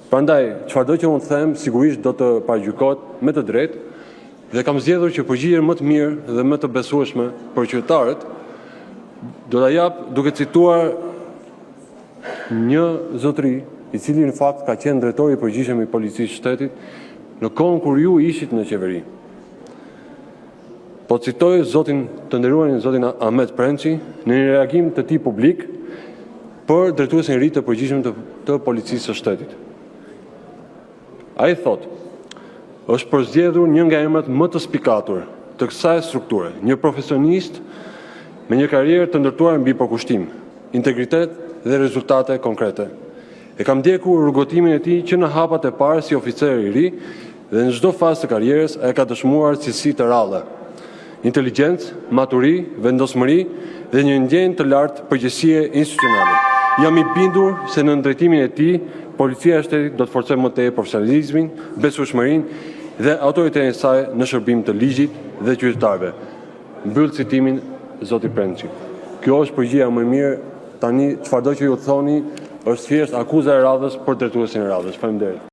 Prandaj, çfarëdo që unë them, sigurisht do të paragjykohet me të drejtë dhe kam zgjedhur që përgjigjen më të mirë dhe më të besueshme për qytetarët do ta jap duke cituar një zotëri, i cili në fakt ka qenë drejtori i përgjithshëm i policisë së shtetit në kohën kur ju ishit në qeveri. Po citoj zotin të nderuarin zotin Ahmet Prençi në një reagim të tij publik për drejtuesin e ri të përgjithshëm të policisë së shtetit. Ai thotë: "Është përzgjedhur një nga emrat më të spikatur të kësaj strukture, një profesionist me një karrierë të ndërtuar mbi përkushtim, integritet dhe rezultate konkrete. E kam ndjekur rrugotimin e tij që në hapat e parë si oficer i ri dhe në çdo fazë të karrierës ai ka dëshmuar cilësi të rralla, inteligjencë, maturi, vendosmëri dhe një ndjenjë të lartë përgjegjësie institucionale. Jam i bindur se në drejtimin e tij, policia e shtetit do të forcojë më tej profesionalizmin, besueshmërinë dhe autoritetin e saj në shërbim të ligjit dhe qytetarëve." Mbyll citimin zoti Prençi. Kjo është përgjigjja më e mirë. Tani çfarëdo që ju thoni është thjesht akuzë e radhës për drejtuesin e radhës. Faleminderit.